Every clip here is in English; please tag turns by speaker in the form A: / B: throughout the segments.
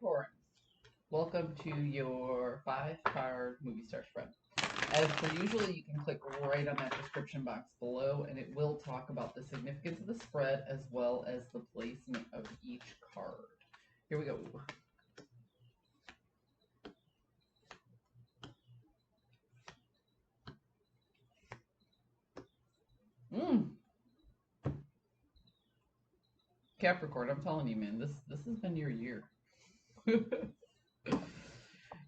A: Capricorn, welcome to your 5-card movie star spread. As per usual, you can click right on that description box below, and it will talk about the significance of the spread as well as the placement of each card. Here we go. Capricorn, I'm telling you, man, this has been your year.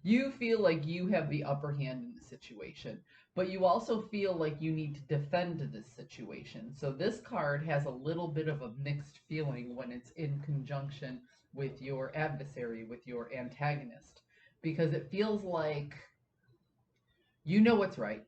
A: You feel like you have the upper hand in the situation, but you also feel like you need to defend this situation. So this card has a little bit of a mixed feeling when it's in conjunction with your adversary, with your antagonist, because it feels like you know what's right.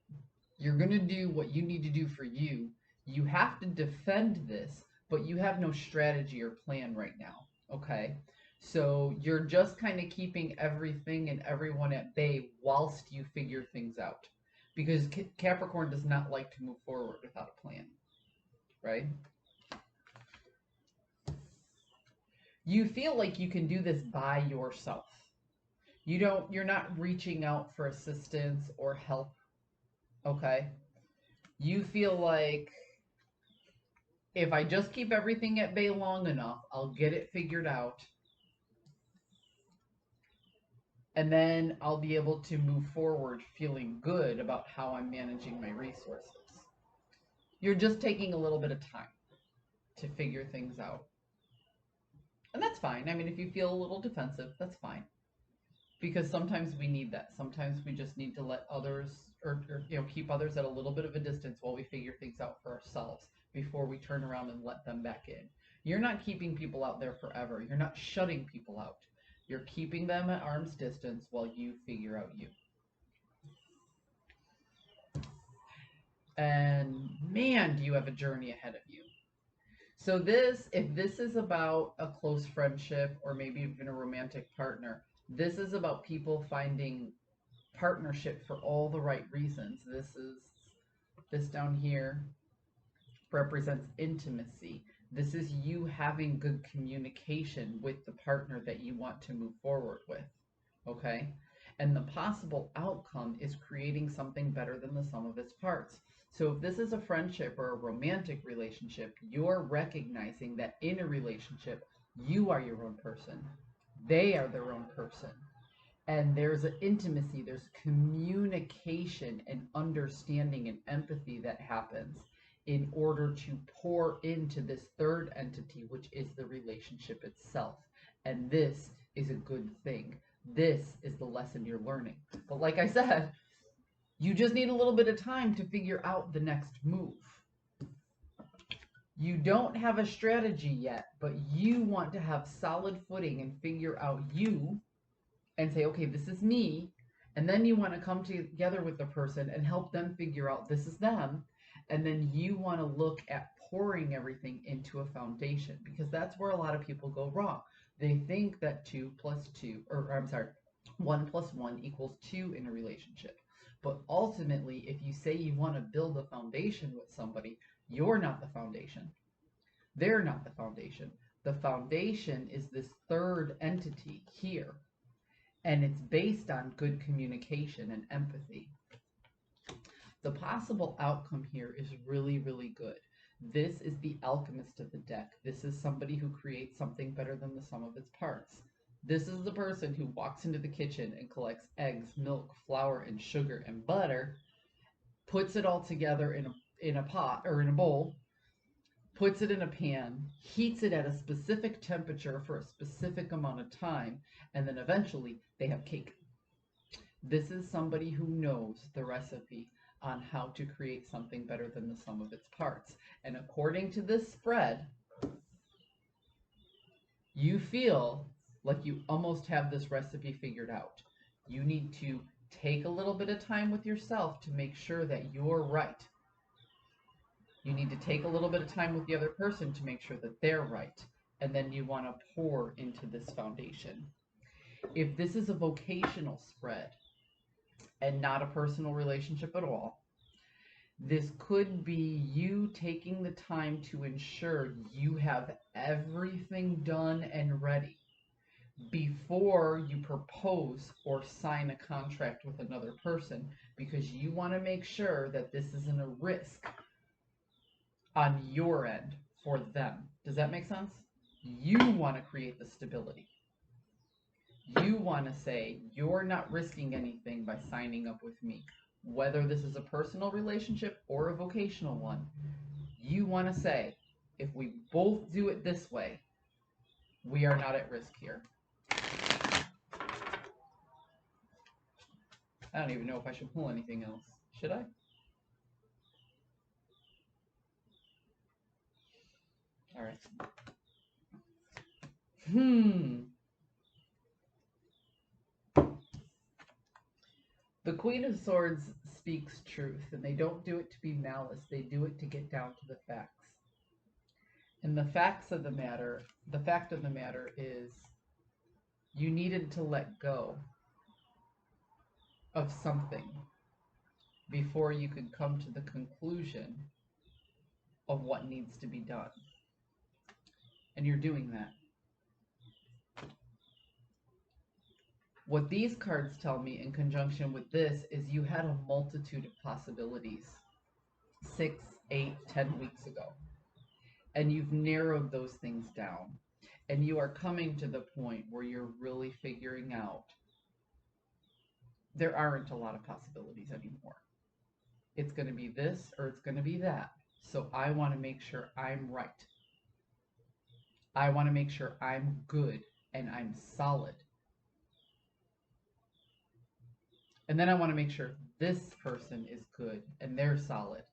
A: You're going to do what you need to do for you. You have to defend this, but you have no strategy or plan right now. Okay? So you're just kind of keeping everything and everyone at bay whilst you figure things out. Because Capricorn does not like to move forward without a plan, right? You feel like you can do this by yourself. You're not reaching out for assistance or help, okay? You feel like if I just keep everything at bay long enough, I'll get it figured out. And then I'll be able to move forward feeling good about how I'm managing my resources. You're just taking a little bit of time to figure things out. And that's fine. I mean, if you feel a little defensive, that's fine. Because sometimes we need that. Sometimes we just need to let others or keep others at a little bit of a distance while we figure things out for ourselves before we turn around and let them back in. You're not keeping people out there forever. You're not shutting people out. You're keeping them at arm's distance while you figure out you. And man, do you have a journey ahead of you. So if this is about a close friendship or maybe even a romantic partner, this is about people finding partnership for all the right reasons. This down here represents intimacy. This is you having good communication with the partner that you want to move forward with. Okay? And the possible outcome is creating something better than the sum of its parts. So if this is a friendship or a romantic relationship, you're recognizing that in a relationship, you are your own person. They are their own person. And there's an intimacy, there's communication and understanding and empathy that happens in order to pour into this third entity, which is the relationship itself. And this is a good thing. This is the lesson you're learning. But like I said, you just need a little bit of time to figure out the next move. You don't have a strategy yet, but you want to have solid footing and figure out you and say, okay, this is me. And then you want to come together with the person and help them figure out this is them. And then you want to look at pouring everything into a foundation, because that's where a lot of people go wrong. They think that 1 plus 1 equals 2 in a relationship. But ultimately, if you say you want to build a foundation with somebody, you're not the foundation. They're not the foundation. The foundation is this third entity here. And it's based on good communication and empathy. The possible outcome here is really, really good. This is the alchemist of the deck. This is somebody who creates something better than the sum of its parts. This is the person who walks into the kitchen and collects eggs, milk, flour, and sugar and butter, puts it all together in a pot or in a bowl, puts it in a pan, heats it at a specific temperature for a specific amount of time, and then eventually they have cake. This is somebody who knows the recipe on how to create something better than the sum of its parts. And according to this spread, you feel like you almost have this recipe figured out. You need to take a little bit of time with yourself to make sure that you're right. You need to take a little bit of time with the other person to make sure that they're right. And then you want to pour into this foundation. If this is a vocational spread and not a personal relationship at all, this could be you taking the time to ensure you have everything done and ready before you propose or sign a contract with another person, because you want to make sure that this isn't a risk on your end for them. Does that make sense? You want to create the stability. You want to say, you're not risking anything by signing up with me. Whether this is a personal relationship or a vocational one, you want to say, if we both do it this way, we are not at risk here. I don't even know if I should pull anything else. Should I? All right. The Queen of Swords speaks truth, and they don't do it to be malice. They do it to get down to the facts. And the fact of the matter is you needed to let go of something before you could come to the conclusion of what needs to be done. And you're doing that. What these cards tell me in conjunction with this is you had a multitude of possibilities 6, 8, 10 weeks ago. And you've narrowed those things down. And you are coming to the point where you're really figuring out there aren't a lot of possibilities anymore. It's going to be this or it's going to be that. So I want to make sure I'm right. I want to make sure I'm good and I'm solid. And then I want to make sure this person is good and they're solid.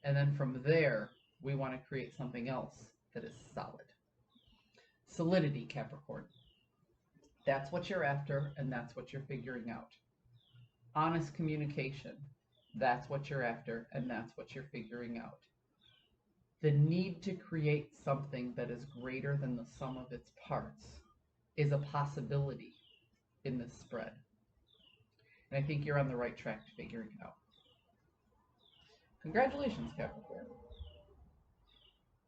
A: And then from there, we want to create something else that is solid. Solidity, Capricorn. That's what you're after, and that's what you're figuring out. Honest communication. That's what you're after, and that's what you're figuring out. The need to create something that is greater than the sum of its parts is a possibility in this spread. And I think you're on the right track to figuring it out. Congratulations, Capricorn.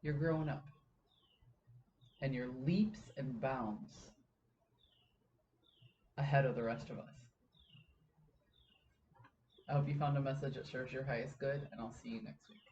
A: You're growing up. And you're leaps and bounds ahead of the rest of us. I hope you found a message that serves your highest good, and I'll see you next week.